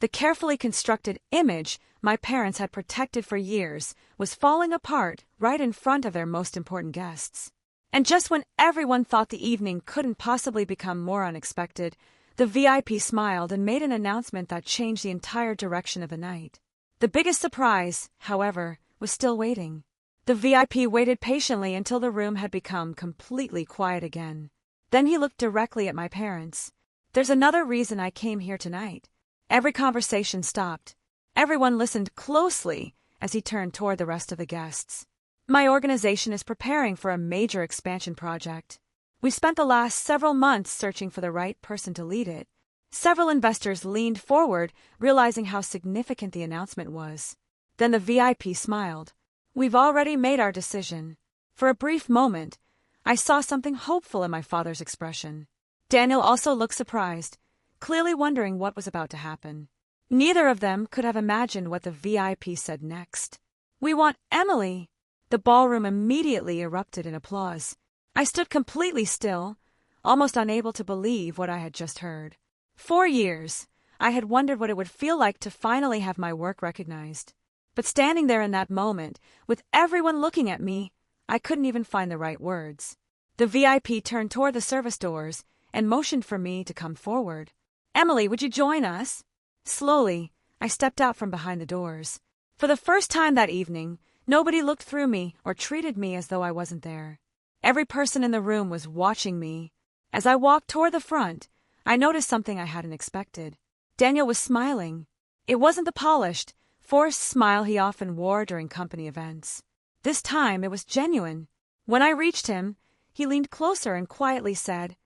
The carefully constructed image my parents had protected for years was falling apart right in front of their most important guests. And just when everyone thought the evening couldn't possibly become more unexpected, the VIP smiled and made an announcement that changed the entire direction of the night. The biggest surprise, however, was still waiting. The VIP waited patiently until the room had become completely quiet again. Then he looked directly at my parents. "There's another reason I came here tonight." Every conversation stopped. Everyone listened closely as he turned toward the rest of the guests. "My organization is preparing for a major expansion project. We spent the last several months searching for the right person to lead it." Several investors leaned forward, realizing how significant the announcement was. Then the VIP smiled. "We've already made our decision." For a brief moment, I saw something hopeful in my father's expression. Daniel also looked surprised, clearly wondering what was about to happen. Neither of them could have imagined what the VIP said next. "We want Emily!" The ballroom immediately erupted in applause. I stood completely still, almost unable to believe what I had just heard. For years, I had wondered what it would feel like to finally have my work recognized. But standing there in that moment, with everyone looking at me, I couldn't even find the right words. The VIP turned toward the service doors and motioned for me to come forward. "Emily, would you join us?" Slowly, I stepped out from behind the doors. For the first time that evening, nobody looked through me or treated me as though I wasn't there. Every person in the room was watching me. As I walked toward the front, I noticed something I hadn't expected. Daniel was smiling. It wasn't the polished, forced smile he often wore during company events. This time it was genuine. When I reached him, he leaned closer and quietly said,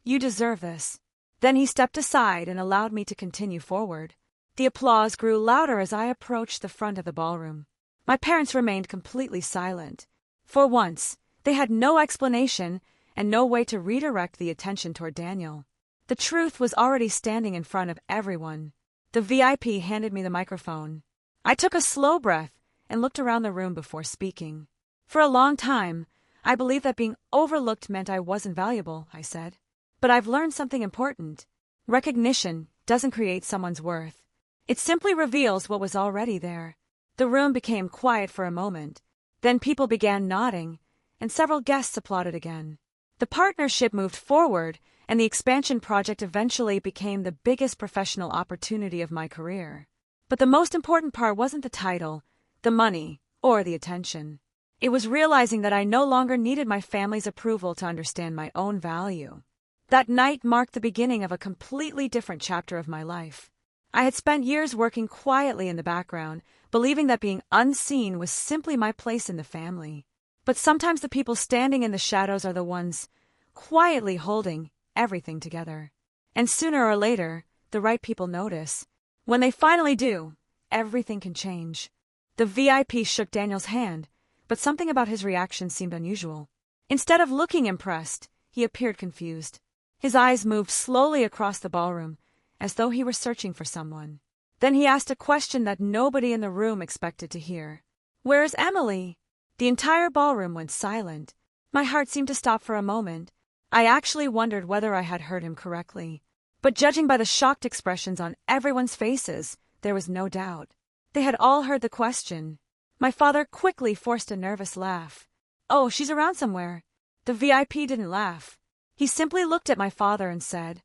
"You deserve this." Then he stepped aside and allowed me to continue forward. The applause grew louder as I approached the front of the ballroom. My parents remained completely silent. For once, they had no explanation and no way to redirect the attention toward Daniel. The truth was already standing in front of everyone. The VIP handed me the microphone. I took a slow breath and looked around the room before speaking. "For a long time, I believed that being overlooked meant I wasn't valuable," I said. "But I've learned something important. Recognition doesn't create someone's worth. It simply reveals what was already there." The room became quiet for a moment. Then people began nodding, and several guests applauded again. The partnership moved forward, and the expansion project eventually became the biggest professional opportunity of my career. But the most important part wasn't the title, the money, or the attention. It was realizing that I no longer needed my family's approval to understand my own value. That night marked the beginning of a completely different chapter of my life. I had spent years working quietly in the background, believing that being unseen was simply my place in the family. But sometimes the people standing in the shadows are the ones quietly holding everything together. And sooner or later, the right people notice. When they finally do, everything can change. The VIP shook Daniel's hand, but something about his reaction seemed unusual. Instead of looking impressed, he appeared confused. His eyes moved slowly across the ballroom, as though he were searching for someone. Then he asked a question that nobody in the room expected to hear. "Where's Emily?" The entire ballroom went silent. My heart seemed to stop for a moment. I actually wondered whether I had heard him correctly. But judging by the shocked expressions on everyone's faces, there was no doubt. They had all heard the question. My father quickly forced a nervous laugh. "Oh, she's around somewhere." The VIP didn't laugh. He simply looked at my father and said,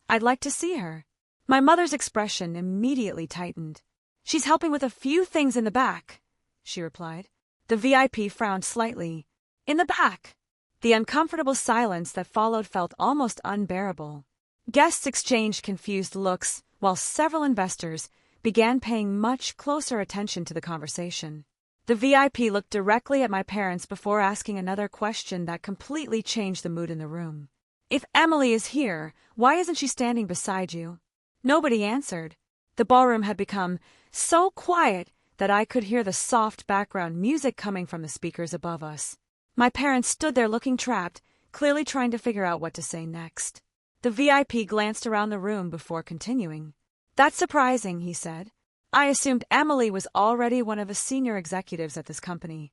"I'd like to see her." My mother's expression immediately tightened. "She's helping with a few things in the back," she replied. The VIP frowned slightly. "In the back?" The uncomfortable silence that followed felt almost unbearable. Guests exchanged confused looks, while several investors began paying much closer attention to the conversation. The VIP looked directly at my parents before asking another question that completely changed the mood in the room. "If Emily is here, why isn't she standing beside you?" Nobody answered. The ballroom had become so quiet that I could hear the soft background music coming from the speakers above us. My parents stood there looking trapped, clearly trying to figure out what to say next. The VIP glanced around the room before continuing. "That's surprising," he said. "I assumed Emily was already one of the senior executives at this company."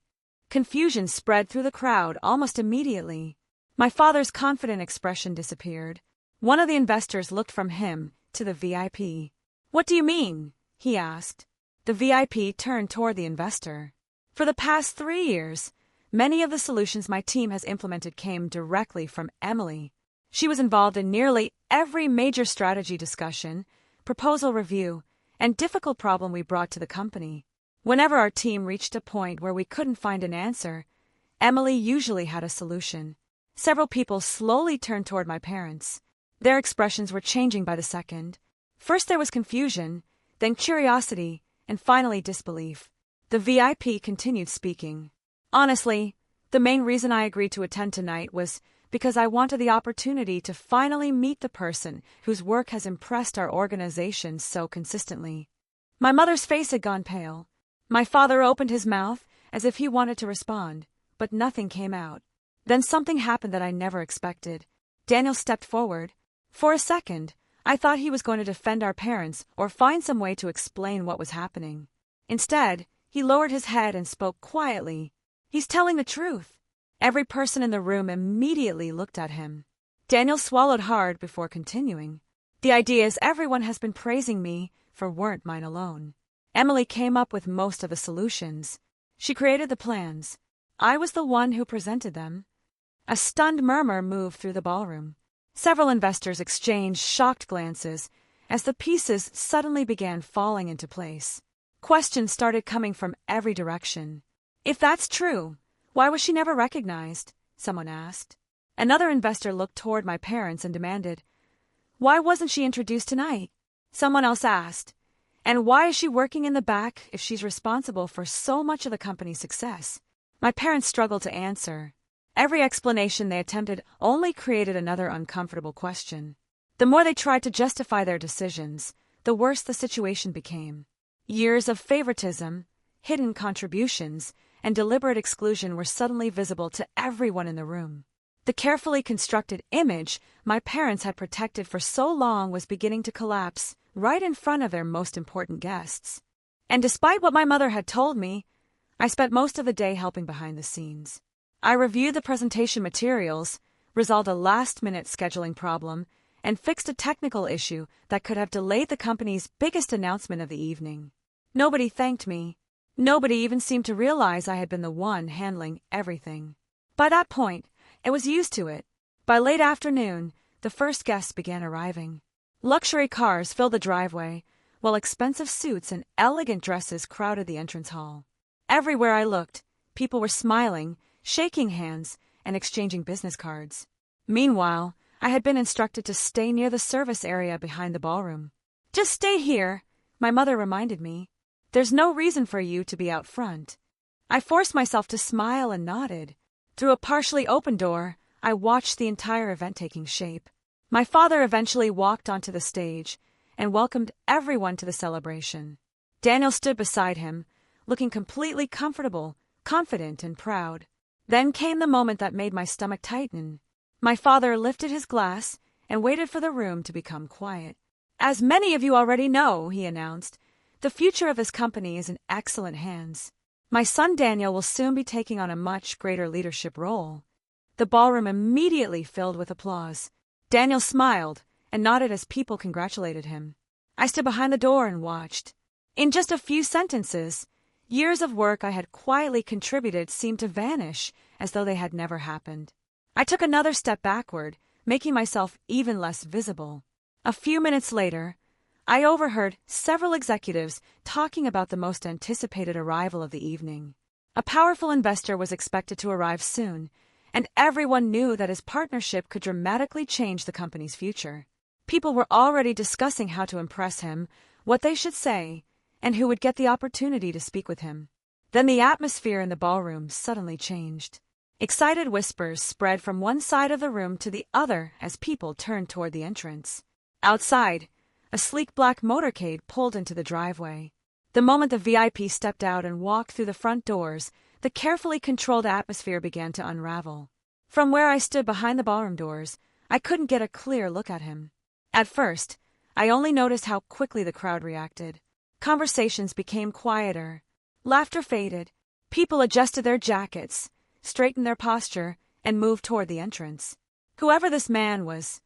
Confusion spread through the crowd almost immediately. My father's confident expression disappeared. One of the investors looked from him to the VIP. "What do you mean?" he asked. The VIP turned toward the investor. "For the past 3 years, many of the solutions my team has implemented came directly from Emily. She was involved in nearly every major strategy discussion, proposal review, and difficult problem we brought to the company. Whenever our team reached a point where we couldn't find an answer, Emily usually had a solution." Several people slowly turned toward my parents. Their expressions were changing by the second. First there was confusion, then curiosity, and finally disbelief. The VIP continued speaking. "Honestly, the main reason I agreed to attend tonight was because I wanted the opportunity to finally meet the person whose work has impressed our organization so consistently." My mother's face had gone pale. My father opened his mouth as if he wanted to respond, but nothing came out. Then something happened that I never expected. Daniel stepped forward. For a second, I thought he was going to defend our parents or find some way to explain what was happening. Instead, he lowered his head and spoke quietly. "He's telling the truth." Every person in the room immediately looked at him. Daniel swallowed hard before continuing. "The ideas everyone has been praising me for weren't mine alone. Emily came up with most of the solutions. She created the plans. I was the one who presented them." A stunned murmur moved through the ballroom. Several investors exchanged shocked glances as the pieces suddenly began falling into place. Questions started coming from every direction. "If that's true, why was she never recognized?" someone asked. Another investor looked toward my parents and demanded, "Why wasn't she introduced tonight?" Someone else asked, "And why is she working in the back if she's responsible for so much of the company's success?" My parents struggled to answer. Every explanation they attempted only created another uncomfortable question. The more they tried to justify their decisions, the worse the situation became. Years of favoritism, hidden contributions, and deliberate exclusion were suddenly visible to everyone in the room. The carefully constructed image my parents had protected for so long was beginning to collapse right in front of their most important guests. And despite what my mother had told me, I spent most of the day helping behind the scenes. I reviewed the presentation materials, resolved a last-minute scheduling problem, and fixed a technical issue that could have delayed the company's biggest announcement of the evening. Nobody thanked me. Nobody even seemed to realize I had been the one handling everything. By that point, I was used to it. By late afternoon, the first guests began arriving. Luxury cars filled the driveway, while expensive suits and elegant dresses crowded the entrance hall. Everywhere I looked, people were smiling, shaking hands, and exchanging business cards. Meanwhile, I had been instructed to stay near the service area behind the ballroom. "Just stay here," my mother reminded me. "There's no reason for you to be out front." I forced myself to smile and nodded. Through a partially open door, I watched the entire event taking shape. My father eventually walked onto the stage and welcomed everyone to the celebration. Daniel stood beside him, looking completely comfortable, confident, and proud. Then came the moment that made my stomach tighten. My father lifted his glass and waited for the room to become quiet. "As many of you already know," he announced, "the future of this company is in excellent hands. My son Daniel will soon be taking on a much greater leadership role." The ballroom immediately filled with applause. Daniel smiled and nodded as people congratulated him. I stood behind the door and watched. In just a few sentences, years of work I had quietly contributed seemed to vanish as though they had never happened. I took another step backward, making myself even less visible. A few minutes later, I overheard several executives talking about the most anticipated arrival of the evening. A powerful investor was expected to arrive soon, and everyone knew that his partnership could dramatically change the company's future. People were already discussing how to impress him, what they should say, and who would get the opportunity to speak with him. Then the atmosphere in the ballroom suddenly changed. Excited whispers spread from one side of the room to the other as people turned toward the entrance. Outside, a sleek black motorcade pulled into the driveway. The moment the VIP stepped out and walked through the front doors, the carefully controlled atmosphere began to unravel. From where I stood behind the ballroom doors, I couldn't get a clear look at him. At first, I only noticed how quickly the crowd reacted. Conversations became quieter. Laughter faded. People adjusted their jackets, straightened their posture, and moved toward the entrance. Whoever this man was,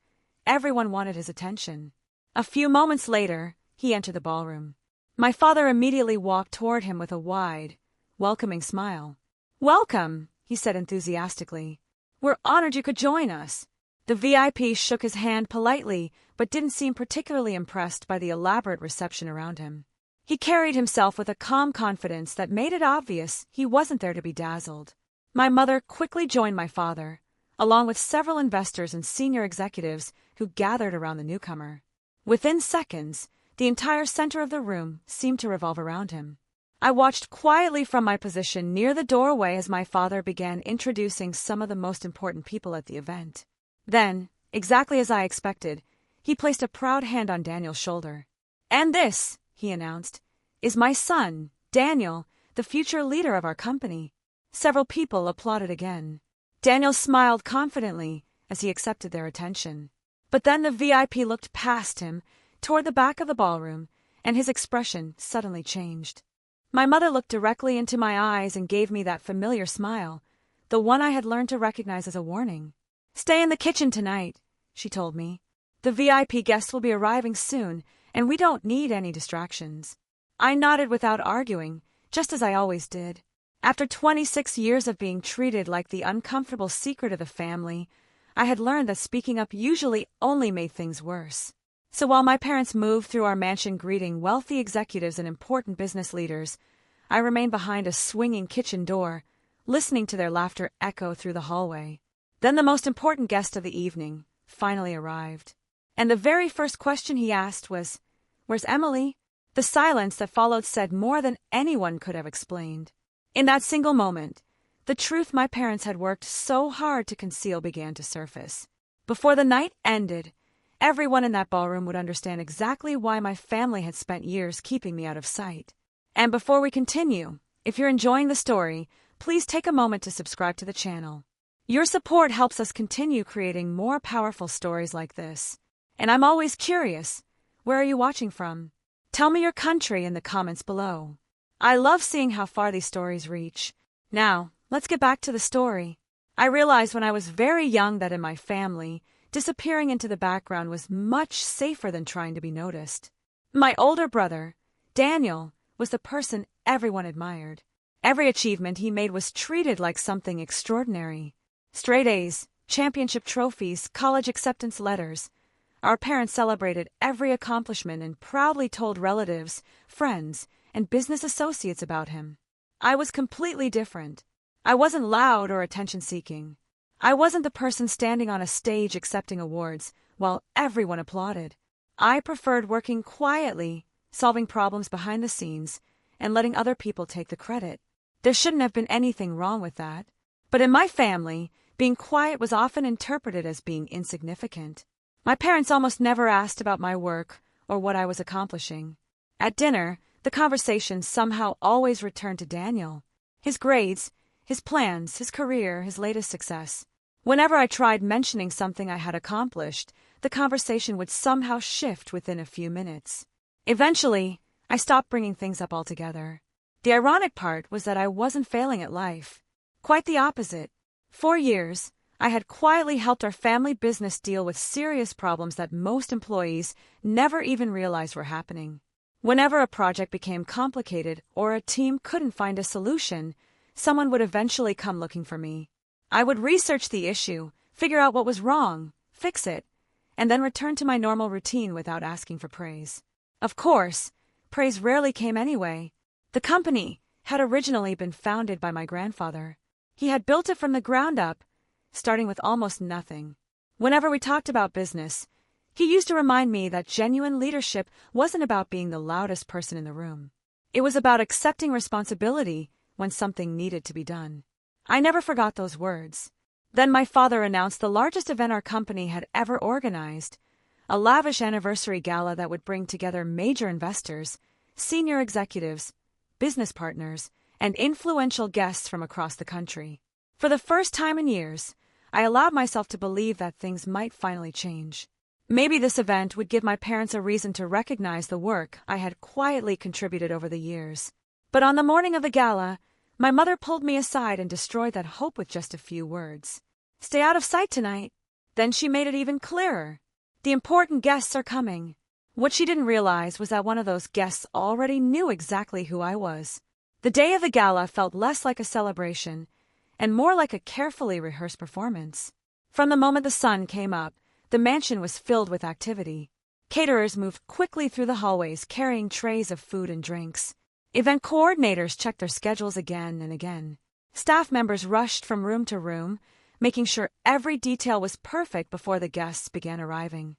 everyone wanted his attention. A few moments later, he entered the ballroom. My father immediately walked toward him with a wide, welcoming smile. "Welcome," he said enthusiastically. "We're honored you could join us." The VIP shook his hand politely, but didn't seem particularly impressed by the elaborate reception around him. He carried himself with a calm confidence that made it obvious he wasn't there to be dazzled. My mother quickly joined my father, along with several investors and senior executives who gathered around the newcomer. Within seconds, the entire center of the room seemed to revolve around him. I watched quietly from my position near the doorway as my father began introducing some of the most important people at the event. Then, exactly as I expected, he placed a proud hand on Daniel's shoulder. "And this," he announced, "is my son, Daniel, the future leader of our company." Several people applauded again. Daniel smiled confidently as he accepted their attention. But then the VIP looked past him, toward the back of the ballroom, and his expression suddenly changed. My mother looked directly into my eyes and gave me that familiar smile, the one I had learned to recognize as a warning. "Stay in the kitchen tonight," she told me. "The VIP guests will be arriving soon, and we don't need any distractions." I nodded without arguing, just as I always did. After 26 years of being treated like the uncomfortable secret of the family, I had learned that speaking up usually only made things worse. So while my parents moved through our mansion greeting wealthy executives and important business leaders, I remained behind a swinging kitchen door, listening to their laughter echo through the hallway. Then the most important guest of the evening finally arrived. And the very first question he asked was, "Where's Emily?" The silence that followed said more than anyone could have explained. In that single moment, the truth my parents had worked so hard to conceal began to surface. Before the night ended, everyone in that ballroom would understand exactly why my family had spent years keeping me out of sight. And before we continue, if you're enjoying the story, please take a moment to subscribe to the channel. Your support helps us continue creating more powerful stories like this. And I'm always curious, where are you watching from? Tell me your country in the comments below. I love seeing how far these stories reach. Now, let's get back to the story. I realized when I was very young that in my family, disappearing into the background was much safer than trying to be noticed. My older brother, Daniel, was the person everyone admired. Every achievement he made was treated like something extraordinary. Straight A's, championship trophies, college acceptance letters. Our parents celebrated every accomplishment and proudly told relatives, friends, and business associates about him. I was completely different. I wasn't loud or attention-seeking. I wasn't the person standing on a stage accepting awards while everyone applauded. I preferred working quietly, solving problems behind the scenes, and letting other people take the credit. There shouldn't have been anything wrong with that. But in my family, being quiet was often interpreted as being insignificant. My parents almost never asked about my work or what I was accomplishing. At dinner, the conversation somehow always returned to Daniel. His grades, his plans, his career, his latest success. Whenever I tried mentioning something I had accomplished, the conversation would somehow shift within a few minutes. Eventually, I stopped bringing things up altogether. The ironic part was that I wasn't failing at life. Quite the opposite. For years, I had quietly helped our family business deal with serious problems that most employees never even realized were happening. Whenever a project became complicated or a team couldn't find a solution, someone would eventually come looking for me. I would research the issue, figure out what was wrong, fix it, and then return to my normal routine without asking for praise. Of course, praise rarely came anyway. The company had originally been founded by my grandfather. He had built it from the ground up, starting with almost nothing. Whenever we talked about business, he used to remind me that genuine leadership wasn't about being the loudest person in the room. It was about accepting responsibility when something needed to be done. I never forgot those words. Then my father announced the largest event our company had ever organized, a lavish anniversary gala that would bring together major investors, senior executives, business partners, and influential guests from across the country. For the first time in years, I allowed myself to believe that things might finally change. Maybe this event would give my parents a reason to recognize the work I had quietly contributed over the years. But on the morning of the gala, my mother pulled me aside and destroyed that hope with just a few words. "Stay out of sight tonight." Then she made it even clearer. "The important guests are coming. What she didn't realize was that one of those guests already knew exactly who I was. The day of the gala felt less like a celebration and more like a carefully rehearsed performance. From the moment the sun came up, the mansion was filled with activity. Caterers moved quickly through the hallways carrying trays of food and drinks. Event coordinators checked their schedules again and again. Staff members rushed from room to room, making sure every detail was perfect before the guests began arriving.